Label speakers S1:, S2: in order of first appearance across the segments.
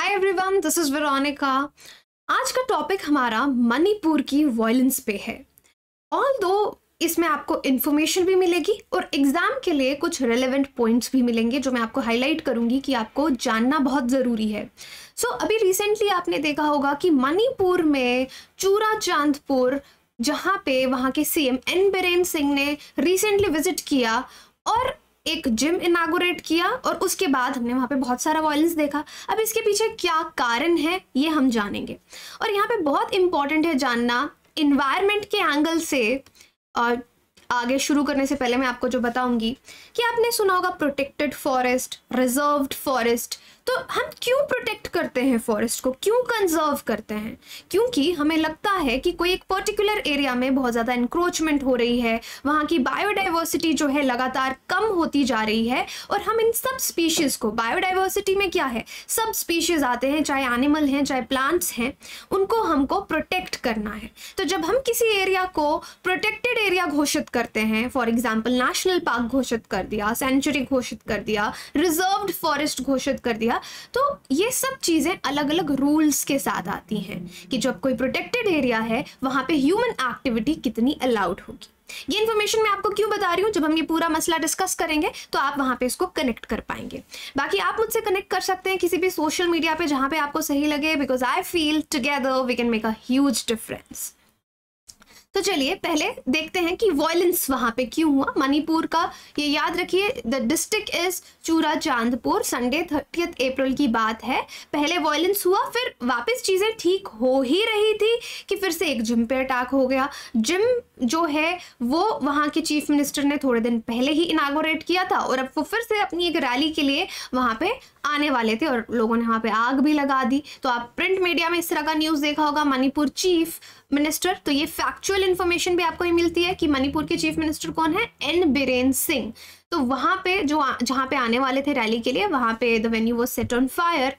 S1: Hi everyone, this is Veronica. आज का topic हमारा मणिपुर की वायलेंस पे है। ऑल्दो इसमें आपको इन्फॉर्मेशन भी मिलेगी और एग्जाम के लिए कुछ रेलेवेंट पॉइंट्स भी मिलेंगे जो मैं आपको हाईलाइट करूंगी कि आपको जानना बहुत ज़रूरी है। अभी रिसेंटली आपने देखा होगा कि मणिपुर में चूराचांदपुर, जहाँ पे वहाँ के सीएम एन बीरेन सिंह ने रिसेंटली विजिट किया और एक जिम इनागोरेट किया और उसके बाद हमने वहाँ पे बहुत सारा वायलेंस देखा। अब इसके पीछे क्या कारण है ये हम जानेंगे और यहाँ पे बहुत इंपॉर्टेंट है जानना इन्वायरमेंट के एंगल से। और आगे शुरू करने से पहले मैं आपको जो बताऊंगी कि आपने सुना होगा प्रोटेक्टेड फॉरेस्ट, रिजर्व्ड फॉरेस्ट। तो हम क्यों प्रोटेक्ट करते हैं फॉरेस्ट को, क्यों कंजर्व करते हैं? क्योंकि हमें लगता है कि कोई एक पर्टिकुलर एरिया में बहुत ज़्यादा इंक्रोचमेंट हो रही है, वहाँ की बायोडाइवर्सिटी जो है लगातार कम होती जा रही है और हम इन सब स्पीशीज़ को, बायोडाइवर्सिटी में क्या है, सब स्पीशीज़ आते हैं, चाहे एनिमल हैं चाहे प्लांट्स हैं, उनको हमको प्रोटेक्ट करना है। तो जब हम किसी एरिया को प्रोटेक्टेड एरिया घोषित करते हैं, फॉर एग्जाम्पल नेशनल पार्क घोषित कर दिया, सेंचुरी घोषित कर दिया, रिजर्व्ड फॉरेस्ट घोषित कर दिया, तो ये सब चीजें अलग अलग रूल्स के साथ आती हैं कि जब कोई प्रोटेक्टेड एरिया है वहां पे ह्यूमन एक्टिविटी कितनी अलाउड होगी। ये इन्फॉर्मेशन मैं आपको क्यों बता रही हूँ, जब हम ये पूरा मसला डिस्कस करेंगे तो आप वहां पे इसको कनेक्ट कर पाएंगे। बाकी आप मुझसे कनेक्ट कर सकते हैं किसी भी सोशल मीडिया पे जहां पे आपको सही लगे, because I feel together we can make a huge difference. तो चलिए पहले देखते हैं कि वायलेंस वहां पे क्यों हुआ। मणिपुर का ये याद रखिए, the district is Churachandpur. Sunday 30 अप्रैल की बात है। पहले वायलेंस हुआ, फिर वापस चीजें ठीक हो ही रही थी कि फिर से एक जिम पे अटैक हो गया। जिम जो है वो वहाँ के चीफ मिनिस्टर ने थोड़े दिन पहले ही इनागोरेट किया था और अब वो फिर से अपनी एक रैली के लिए वहाँ पे आने वाले थे और लोगों ने वहाँ पे आग भी लगा दी। तो आप प्रिंट मीडिया में इस तरह का न्यूज़ देखा होगा, मणिपुर चीफ मिनिस्टर। तो ये फैक्चुअल इन्फॉर्मेशन भी आपको ही मिलती है कि मणिपुर के चीफ मिनिस्टर कौन है, एन बीरेन सिंह। तो वहाँ पे जहाँ पे आने वाले थे रैली के लिए, वहाँ पे the venue was set on fire.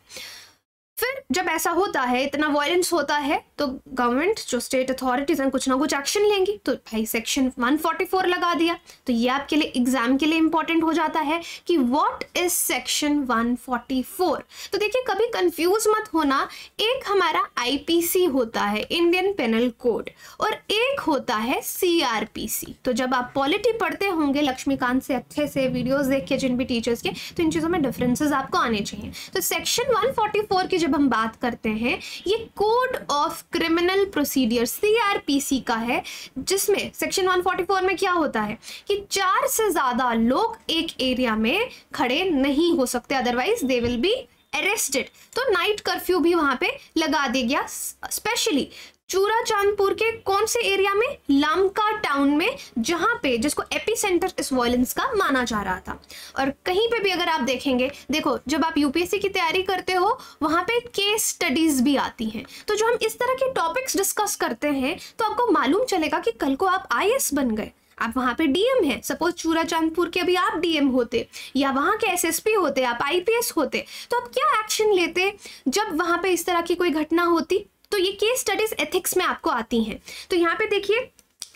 S1: फिर जब ऐसा होता है, इतना वायलेंस होता है, तो गवर्नमेंट जो स्टेट अथॉरिटीज हैं कुछ ना कुछ एक्शन लेंगी। तो भाई सेक्शन 144 लगा दिया। तो ये आपके लिए एग्जाम के लिए इंपॉर्टेंट हो जाता है कि व्हाट इज सेक्शन 144। तो देखिए कभी कंफ्यूज मत होना, एक हमारा आईपीसी होता है, इंडियन पेनल कोड, और एक होता है सीआरपीसी। तो जब आप पॉलिटी पढ़ते होंगे लक्ष्मीकांत से अच्छे से वीडियोस देख के जिन भी टीचर्स के, तो इन चीज़ों में डिफरेंसेस आपको आने चाहिए। तो सेक्शन 144 की जब हम बात करते हैं, ये code of criminal procedure CrPC का है, जिसमें सेक्शन 144 में क्या होता है कि 4 से ज्यादा लोग एक एरिया में खड़े नहीं हो सकते, otherwise they will be arrested. तो नाइट कर्फ्यू भी वहां पे लगा दिया गया, स्पेशली चूराचांदपुर के कौन से एरिया में, लामका टाउन में, जहां पे जिसको एपिसेंटर इस वायलेंस का माना जा रहा था। और कहीं पे भी अगर आप देखेंगे, देखो जब आप यूपीएससी की तैयारी करते हो वहां पे केस स्टडीज भी आती हैं। तो जो हम इस तरह के टॉपिक्स डिस्कस करते हैं तो आपको मालूम चलेगा कि कल को आप आईएएस बन गए, आप वहाँ पे डीएम हैं, सपोज चूराचांदपुर के अभी आप डीएम होते या वहाँ के एसएसपी होते, आप आईपीएस होते, तो आप क्या एक्शन लेते जब वहाँ पे इस तरह की कोई घटना होती। तो ये केस स्टडीज एथिक्स में आपको आती हैं। तो यहाँ पे देखिए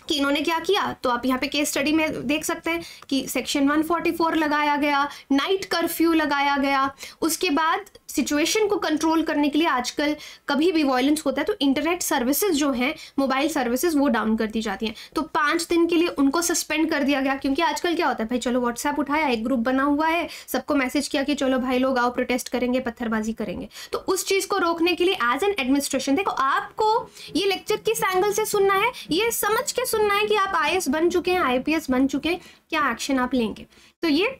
S1: कि इन्होंने क्या किया, तो आप यहाँ पे केस स्टडी में देख सकते हैं कि सेक्शन 144 लगाया गया, नाइट कर्फ्यू लगाया गया। उसके बाद सिचुएशन को कंट्रोल करने के लिए आजकल कभी भी वायलेंस होता है तो इंटरनेट सर्विसेज जो हैं, मोबाइल सर्विसेज, वो डाउन कर दी जाती हैं। तो 5 दिन के लिए उनको सस्पेंड कर दिया गया, क्योंकि आजकल क्या होता है, भाई चलो व्हाट्सएप उठाया, एक ग्रुप बना हुआ है, सबको मैसेज किया कि चलो भाई लोग आओ प्रोटेस्ट करेंगे, पत्थरबाजी करेंगे। तो उस चीज़ को रोकने के लिए एज एन एडमिनिस्ट्रेशन, देखो आपको ये लेक्चर किस एंगल से सुनना है, ये समझ के सुनना है कि आप आईएएस बन चुके हैं, आईपीएस बन चुके हैं, क्या एक्शन आप लेंगे। तो ये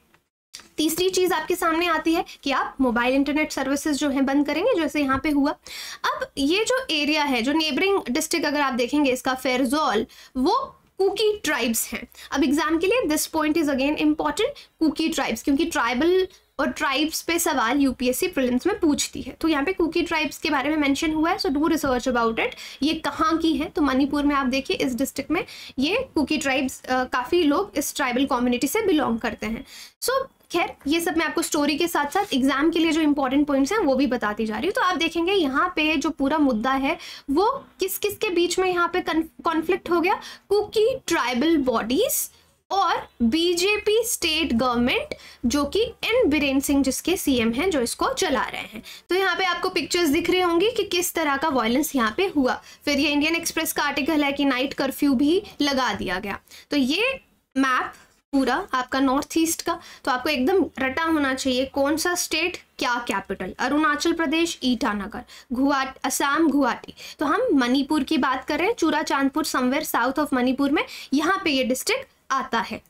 S1: तीसरी चीज आपके सामने आती है कि आप मोबाइल इंटरनेट सर्विसेज जो है बंद करेंगे, जैसे यहाँ पे हुआ। अब ये जो एरिया है, जो नेबरिंग डिस्ट्रिक्ट अगर आप देखेंगे इसका, फेरजौल, वो कुकी ट्राइब्स हैं। अब एग्जाम के लिए this point is again important, Kuki tribes, क्योंकि ट्राइबल और ट्राइब्स पे सवाल यूपीएससी प्रीलिम्स में पूछती है। तो यहाँ पे कुकी ट्राइब्स के बारे में मेंशन हुआ है, so do research about it. ये कहाँ की है, तो मणिपुर में आप देखिए इस डिस्ट्रिक्ट में ये कुकी ट्राइब्स, काफ़ी लोग इस ट्राइबल कम्युनिटी से बिलोंग करते हैं। सो खैर ये सब मैं आपको स्टोरी के साथ साथ एग्जाम के लिए जो इंपॉर्टेंट पॉइंट्स हैं वो भी बताती जा रही हूँ। तो आप देखेंगे यहाँ पे जो पूरा मुद्दा है वो किस किस के बीच में यहाँ पे कॉन्फ्लिक्ट हो गया, कुकी ट्राइबल बॉडीज और बीजेपी स्टेट गवर्नमेंट जो कि एन बीरेन सिंह जिसके सीएम हैं जो इसको चला रहे हैं। तो यहाँ पे आपको पिक्चर्स दिख रही होंगी कि किस तरह का वायलेंस यहाँ पे हुआ। फिर ये इंडियन एक्सप्रेस का आर्टिकल है कि नाइट कर्फ्यू भी लगा दिया गया। तो ये मैप पूरा आपका नॉर्थ ईस्ट का, तो आपको एकदम रटा होना चाहिए कौन सा स्टेट क्या कैपिटल, अरुणाचल प्रदेश ईटानगर, गुवाहाटी असम गुवाहाटी। तो हम मणिपुर की बात कर रहे हैं, Churachandpur somewhere south of Manipur में यहाँ पे ये डिस्ट्रिक्ट आता है।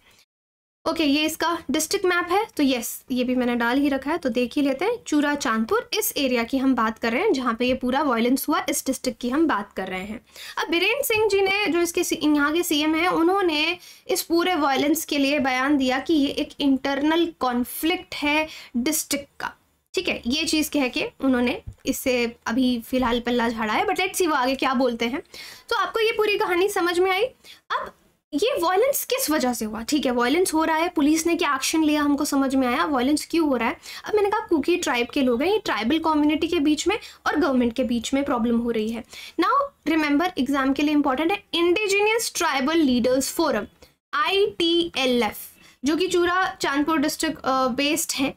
S1: ओके, ये इसका डिस्ट्रिक्ट मैप है, तो यस ये भी मैंने डाल ही रखा है, तो देख ही लेते हैं। चूराचांदपुर इस एरिया की हम बात कर रहे हैं जहाँ पे ये पूरा वायलेंस हुआ, इस डिस्ट्रिक्ट की हम बात कर रहे हैं। अब बीरेन सिंह जी ने जो इसके यहाँ के सीएम हैं, उन्होंने इस पूरे वायलेंस के लिए बयान दिया कि ये एक इंटरनल कॉन्फ्लिक्ट है डिस्ट्रिक्ट का। ठीक है, ये चीज़ कह के उन्होंने इससे अभी फिलहाल पल्ला झाड़ा है, बट लेट्स सी वो आगे क्या बोलते हैं। तो आपको ये पूरी कहानी समझ में आई। अब ये वायलेंस किस वजह से हुआ? ठीक है, वायलेंस हो रहा है, पुलिस ने क्या एक्शन लिया हमको समझ में आया। वायलेंस क्यों हो रहा है? अब मैंने कहा कुकी ट्राइब के लोग हैं, ये ट्राइबल कम्युनिटी के बीच में और गवर्नमेंट के बीच में प्रॉब्लम हो रही है। नाउ रिमेंबर, एग्जाम के लिए इंपॉर्टेंट है, indigenous tribal leaders forum ITLF जो कि चूराचांदपुर डिस्ट्रिक्ट बेस्ड है,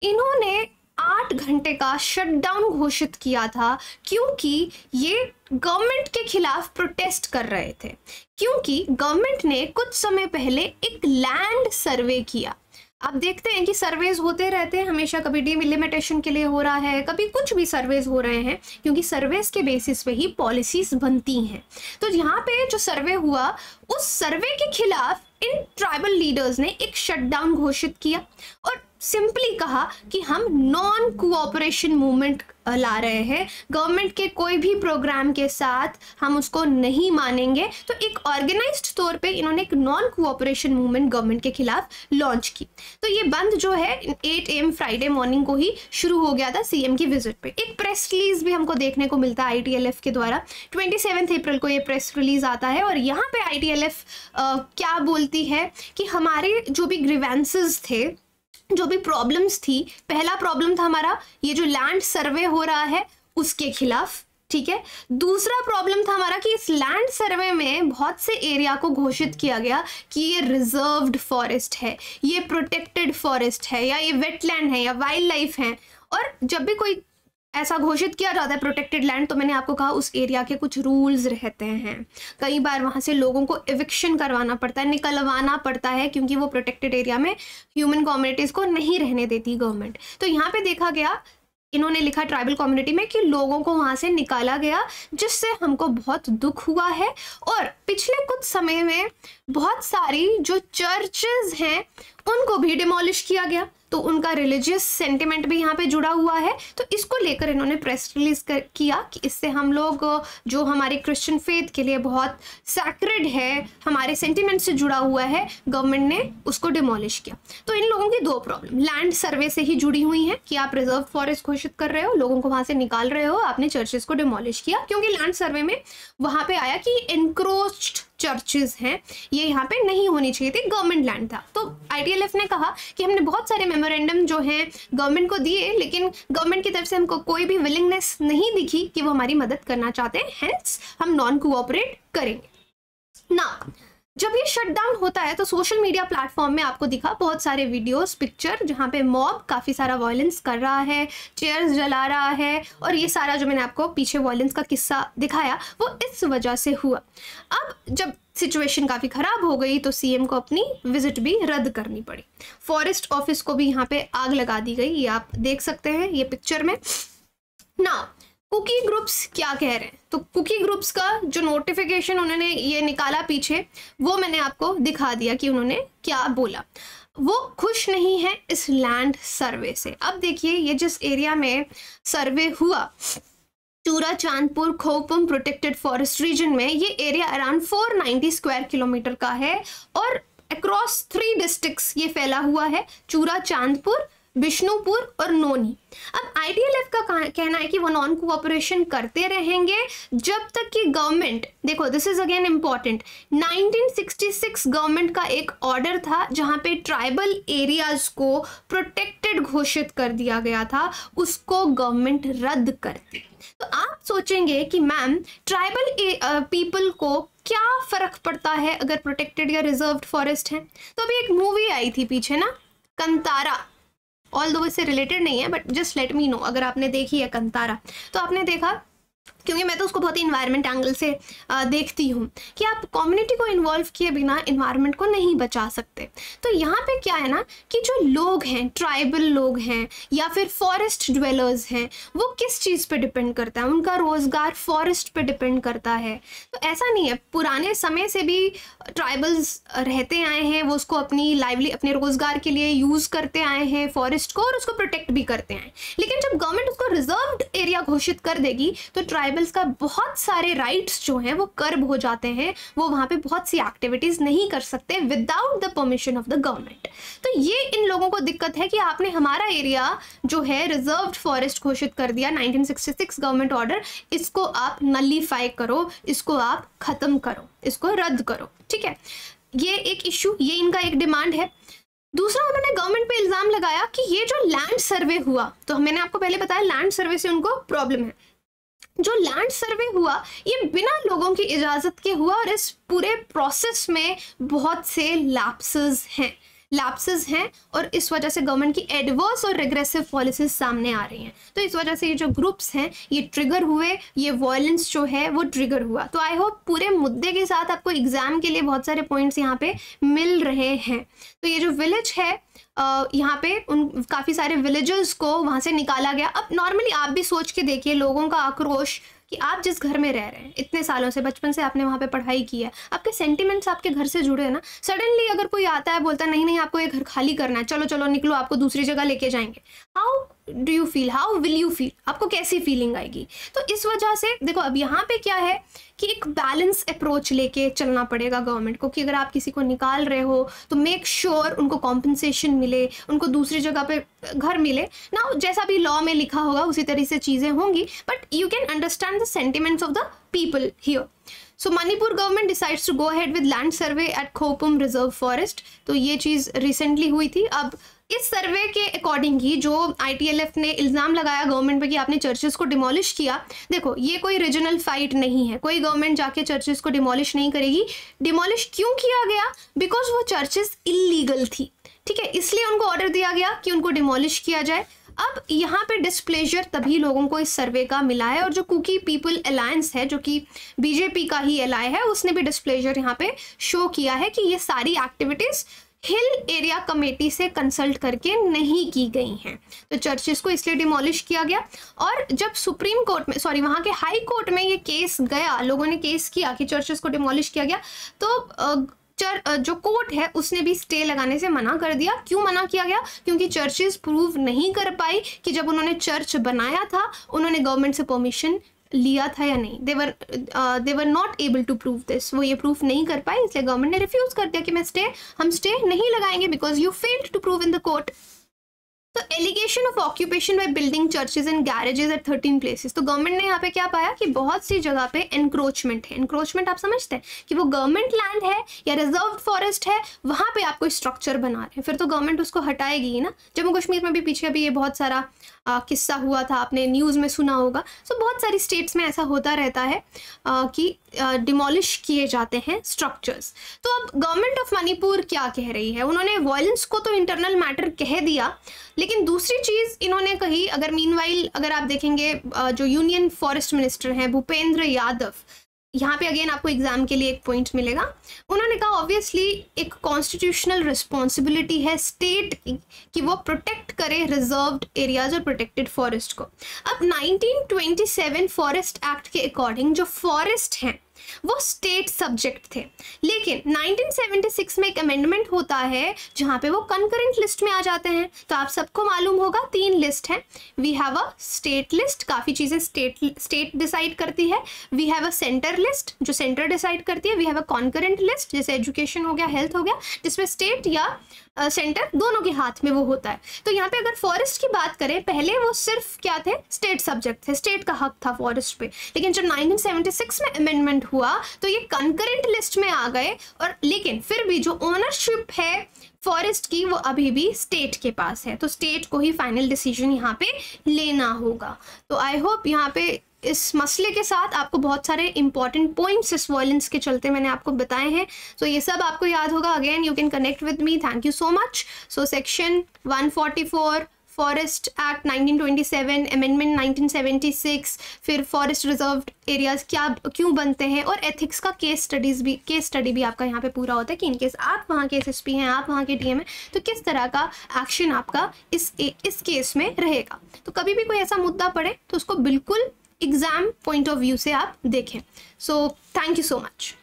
S1: इन्होंने 8 घंटे का शटडाउन घोषित किया था क्योंकि ये गवर्नमेंट के खिलाफ प्रोटेस्ट कर रहे थे। क्योंकि गवर्नमेंट ने कुछ समय पहले एक लैंड सर्वे किया। आप देखते हैं कि सर्वेज होते रहते हैं हमेशा, कभी डिलिमिटेशन के लिए हो रहा है, कभी कुछ भी सर्वेज हो रहे हैं, क्योंकि सर्वेज के बेसिस पे ही पॉलिसीज बनती हैं। तो यहाँ पे जो सर्वे हुआ, उस सर्वे के खिलाफ इन ट्राइबल लीडर्स ने एक शटडाउन घोषित किया और सिंपली कहा कि हम नॉन कोऑपरेशन मूवमेंट ला रहे हैं, गवर्नमेंट के कोई भी प्रोग्राम के साथ हम उसको नहीं मानेंगे। तो एक ऑर्गेनाइज्ड तौर पे इन्होंने एक नॉन कोऑपरेशन मूवमेंट गवर्नमेंट के खिलाफ लॉन्च की। तो ये बंद जो है 8 AM फ्राइडे मॉर्निंग को ही शुरू हो गया था सीएम की विजिट पे। एक प्रेस रिलीज भी हमको देखने को मिलता है ITLF के द्वारा, 27 अप्रैल को ये प्रेस रिलीज आता है और यहाँ पे ITLF क्या बोलती है कि हमारे जो भी ग्रीवेंसेस थे, जो भी प्रॉब्लम्स थी, पहला प्रॉब्लम था हमारा ये जो लैंड सर्वे हो रहा है उसके खिलाफ। ठीक है, दूसरा प्रॉब्लम था हमारा कि इस लैंड सर्वे में बहुत से एरिया को घोषित किया गया कि ये रिजर्व्ड फॉरेस्ट है, ये प्रोटेक्टेड फॉरेस्ट है, या ये वेटलैंड है, या वाइल्ड लाइफ है। और जब भी कोई ऐसा घोषित किया जाता है प्रोटेक्टेड लैंड, तो मैंने आपको कहा उस एरिया के कुछ रूल्स रहते हैं। कई बार वहाँ से लोगों को एविक्शन करवाना पड़ता है, निकलवाना पड़ता है, क्योंकि वो प्रोटेक्टेड एरिया में ह्यूमन कम्युनिटीज़ को नहीं रहने देती गवर्नमेंट। तो यहाँ पे देखा गया, इन्होंने लिखा ट्राइबल कम्युनिटी में कि लोगों को वहाँ से निकाला गया, जिससे हमको बहुत दुख हुआ है। और पिछले कुछ समय में बहुत सारी जो चर्चेज हैं उनको भी डिमोलिश किया गया, तो उनका रिलीजियस सेंटिमेंट भी यहाँ पे जुड़ा हुआ है। तो इसको लेकर इन्होंने प्रेस रिलीज किया कि इससे हम लोग जो हमारे क्रिश्चियन फेथ के लिए बहुत सैक्रेड है, हमारे सेंटिमेंट से जुड़ा हुआ है, गवर्नमेंट ने उसको डिमोलिश किया। तो इन लोगों की दो प्रॉब्लम लैंड सर्वे से ही जुड़ी हुई हैं कि आप रिजर्व फॉरेस्ट घोषित कर रहे हो, लोगों को वहाँ से निकाल रहे हो, आपने चर्चेस को डिमोलिश किया। क्योंकि लैंड सर्वे में वहाँ पे आया कि एनक्रोच्ड चर्चेज हैं, ये यहाँ पे नहीं होनी चाहिए थी, गवर्नमेंट लैंड था। तो ITLF ने कहा कि हमने बहुत सारे मेमोरेंडम जो हैं गवर्नमेंट को दिए, लेकिन गवर्नमेंट की तरफ से हमको कोई भी विलिंगनेस नहीं दिखी कि वो हमारी मदद करना चाहते हैं, हेंस हम नॉन कोऑपरेट करेंगे ना। जब ये शटडाउन होता है तो सोशल मीडिया प्लेटफॉर्म में आपको दिखा बहुत सारे वीडियोस, पिक्चर, जहाँ पे मॉब काफ़ी सारा वायलेंस कर रहा है, चेयर्स जला रहा है, और ये सारा जो मैंने आपको पीछे वायलेंस का किस्सा दिखाया वो इस वजह से हुआ। अब जब सिचुएशन काफ़ी ख़राब हो गई तो सीएम को अपनी विजिट भी रद्द करनी पड़ी। फॉरेस्ट ऑफिस को भी यहाँ पे आग लगा दी गई, ये आप देख सकते हैं ये पिक्चर में ना। कुकी ग्रुप्स क्या कह रहे हैं, तो कुकी ग्रुप्स का जो नोटिफिकेशन उन्होंने ये निकाला पीछे, वो मैंने आपको दिखा दिया कि उन्होंने क्या बोला। वो खुश नहीं है इस लैंड सर्वे से। अब देखिए, ये जिस एरिया में सर्वे हुआ, चूराचांदपुर खोपम प्रोटेक्टेड फॉरेस्ट रीजन में, ये एरिया अराउंड 490 स्क्वायर किलोमीटर का है और अक्रॉस 3 डिस्ट्रिक्ट्स ये फैला हुआ है, चूराचांदपुर, बिष्णुपुर और नोनी। अब ITLF का कहना है कि वो नॉन कोऑपरेशन करते रहेंगे जब तक कि गवर्नमेंट, देखो this is again important, 1966 government का एक ऑर्डर था जहां पे ट्राइबल एरियाज को प्रोटेक्टेड घोषित कर दिया गया था, उसको गवर्नमेंट रद्द कर दी। तो आप सोचेंगे कि मैम ट्राइबल पीपल को क्या फर्क पड़ता है अगर प्रोटेक्टेड या रिजर्व्ड फॉरेस्ट है। तो अभी एक मूवी आई थी पीछे ना, कंतारा, ऑल दो इससे रिलेटेड नहीं है but just let me know अगर आपने देखी है कंतारा। तो आपने देखा, क्योंकि मैं तो उसको बहुत ही इन्वायरमेंट एंगल से देखती हूँ कि आप कम्युनिटी को इन्वॉल्व किए बिना इन्वायरमेंट को नहीं बचा सकते। तो यहाँ पे क्या है ना कि जो लोग हैं, ट्राइबल लोग हैं या फिर फॉरेस्ट ड्वेलर्स हैं, वो किस चीज़ पे डिपेंड करता है, उनका रोज़गार फॉरेस्ट पे डिपेंड करता है। तो ऐसा नहीं है, पुराने समय से भी ट्राइबल्स रहते आए हैं, वो उसको अपने रोज़गार के लिए यूज़ करते आए हैं फॉरेस्ट को, और उसको प्रोटेक्ट भी करते आए। लेकिन जब गवर्नमेंट उसको रिजर्व्ड एरिया घोषित कर देगी तो ट्राइबल्स का बहुत सारे राइट्स जो हैं वो कर्ब हो जाते हैं, वो वहाँ पे बहुत सी एक्टिविटीज़ नहीं कर सकते without the permission of the government. तो ये इन लोगों को दिक्कत है कि आपने हमारा एरिया जो है रिजर्व्ड फॉरेस्ट घोषित कर दिया, 1966 गवर्नमेंट ऑर्डर, इसको आप नलीफाई करो, इसको आप खत्म करो, इसको रद्द करो। ठीक है, ये एक इशू, ये इनका एक डिमांड है। दूसरा, उन्होंने गवर्नमेंट पे इल्जाम लगाया कि ये जो लैंड सर्वे हुआ, तो मैंने आपको पहले बताया लैंड सर्वे से उनको प्रॉब्लम है, जो लैंड सर्वे हुआ ये बिना लोगों की इजाज़त के हुआ, और इस पूरे प्रोसेस में बहुत से लैप्सेस हैं और इस वजह से गवर्नमेंट की एडवर्स और रेग्रेसिव पॉलिसीज सामने आ रही हैं। तो इस वजह से ये जो ग्रुप्स हैं ये ट्रिगर हुए, ये वायलेंस जो है वो ट्रिगर हुआ। तो आई होप पूरे मुद्दे के साथ आपको एग्जाम के लिए बहुत सारे पॉइंट्स यहाँ पे मिल रहे हैं। तो ये जो विलेज है यहाँ पे उन काफ़ी सारे विलेजर्स को वहाँ से निकाला गया। अब नॉर्मली आप भी सोच के देखिए लोगों का आक्रोश कि आप जिस घर में रह रहे हैं इतने सालों से, बचपन से आपने वहाँ पे पढ़ाई की है, आपके सेंटिमेंट्स आपके घर से जुड़े हैं ना, सडनली अगर कोई आता है बोलता है नहीं नहीं आपको ये घर खाली करना है, चलो चलो निकलो, आपको दूसरी जगह लेके जाएंगे, how do you feel, how will you feel, आपको कैसी फीलिंग आएगी। तो इस वजह से देखो अब यहाँ पे क्या है कि एक बैलेंस अप्रोच लेके चलना पड़ेगा गवर्नमेंट को, कि अगर आप किसी को निकाल रहे हो तो मेक श्योर उनको कॉम्पनसेशन मिले, उनको दूसरी जगह पे घर मिले ना, जैसा भी लॉ में लिखा होगा उसी तरह से चीज़ें होंगी, but you can understand the sentiments of the people here. So Manipur government decides to go ahead with land survey at Khopum reserve forest. तो ये चीज़ रिसेंटली हुई थी। अब इस सर्वे के अकॉर्डिंग ही जो ITLF ने इल्ज़ाम लगाया गवर्नमेंट पे कि आपने चर्चेस को डिमोलिश किया, देखो ये कोई रीजनल फाइट नहीं है, कोई गवर्नमेंट जाके चर्चेस को डिमोलिश नहीं करेगी। डिमोलिश क्यों किया गया? बिकॉज वो चर्चेस इलीगल थी, ठीक है, इसलिए उनको ऑर्डर दिया गया कि उनको डिमोलिश किया जाए। अब यहाँ पे डिस्प्लेजर तभी लोगों को इस सर्वे का मिला है, और जो कुकी पीपल अलायंस है जो कि BJP का ही एलाय है, उसने भी डिस्प्लेजर यहाँ पे शो किया है कि ये सारी एक्टिविटीज़ हिल एरिया कमेटी से कंसल्ट करके नहीं की गई हैं। तो चर्चेस को इसलिए डिमोलिश किया गया। और जब सुप्रीम कोर्ट में, सॉरी वहाँ के हाई कोर्ट में ये केस गया, लोगों ने केस किया कि चर्चेस को डिमोलिश किया गया, तो जो कोर्ट है उसने भी स्टे लगाने से मना कर दिया। क्यों मना किया गया? क्योंकि चर्चेस प्रूव नहीं कर पाई कि जब उन्होंने चर्च बनाया था उन्होंने गवर्नमेंट से परमिशन लिया था या नहीं। They were not able to prove this, वो ये प्रूफ नहीं कर पाए, इसलिए गवर्नमेंट ने रिफ्यूज कर दिया कि हम स्टे नहीं लगाएंगे because you failed to prove in the court. तो allegation of occupation by building churches and garages at 13 प्लेसेस। तो गवर्नमेंट ने यहाँ पे क्या पाया कि बहुत सी जगह पे एनक्रोचमेंट है। एनक्रोचमेंट आप समझते हैं कि वो गवर्नमेंट लैंड है या रिजर्व फॉरेस्ट है, वहाँ पे आप कोई स्ट्रक्चर बना रहे हैं, फिर तो गवर्नमेंट उसको हटाएगी ही ना। जम्मू कश्मीर में भी पीछे अभी ये बहुत सारा किस्सा हुआ था, आपने न्यूज़ में सुना होगा। सो बहुत सारी स्टेट्स में ऐसा होता रहता है कि डिमोलिश किए जाते हैं स्ट्रक्चर्स। तो अब गवर्नमेंट ऑफ मणिपुर क्या कह रही है? उन्होंने वायलेंस को तो इंटरनल मैटर कह दिया, लेकिन दूसरी चीज़ इन्होंने कही, अगर मीनवाइल अगर आप देखेंगे जो यूनियन फॉरेस्ट मिनिस्टर हैं भूपेंद्र यादव, यहाँ पे अगेन आपको एग्जाम के लिए एक पॉइंट मिलेगा, उन्होंने कहा ऑब्वियसली एक कॉन्स्टिट्यूशनल रिस्पॉन्सिबिलिटी है स्टेट कि वो प्रोटेक्ट करे रिजर्व्ड एरियाज और प्रोटेक्टेड फॉरेस्ट को। अब 1927 फॉरेस्ट एक्ट के अकॉर्डिंग जो फॉरेस्ट हैं वो स्टेट सब्जेक्ट थे, लेकिन 1976 में एक अमेंडमेंट होता है जहाँ पे वो कंकरेंट लिस्ट में आ जाते हैं। तो आप सबको मालूम होगा 3 लिस्ट हैं। We have a state list, काफ़ी चीज़ें स्टेट डिसाइड करती है। We have a centre list जो सेंटर डिसाइड करती है। We have a concurrent list जैसे एजुकेशन हो गया, हेल्थ हो गया, जिसमें स्टेट या सेंटर दोनों के हाथ में वो होता है। तो यहाँ पे अगर फॉरेस्ट की बात करें, पहले वो सिर्फ क्या थे, स्टेट सब्जेक्ट थे, स्टेट का हक था फॉरेस्ट पे, लेकिन जब 1976 में अमेंडमेंट हुआ तो ये कंकरेंट लिस्ट में आ गए। और लेकिन फिर भी जो ओनरशिप है फॉरेस्ट की वो अभी भी स्टेट के पास है, तो स्टेट को ही फाइनल डिसीजन यहाँ पे लेना होगा। तो आई होप यहाँ पे इस मसले के साथ आपको बहुत सारे इंपॉर्टेंट पॉइंट्स इस वॉयलेंस के चलते मैंने आपको बताए हैं। सो ये सब आपको याद होगा। Again you can connect with me. Thank you so much. So section 144 forest act 1927, amendment 1976, फिर फॉरेस्ट रिजर्व एरियाज क्या क्यों बनते हैं, और एथिक्स का केस स्टडी भी आपका यहाँ पे पूरा होता है कि इनकेस आप वहाँ के एसएसपी हैं, आप वहाँ के डीएम हैं, तो किस तरह का एक्शन आपका इस केस में रहेगा। तो कभी भी कोई ऐसा मुद्दा पड़े तो उसको बिल्कुल एग्जाम पॉइंट ऑफ व्यू से आप देखें। So thank you so much.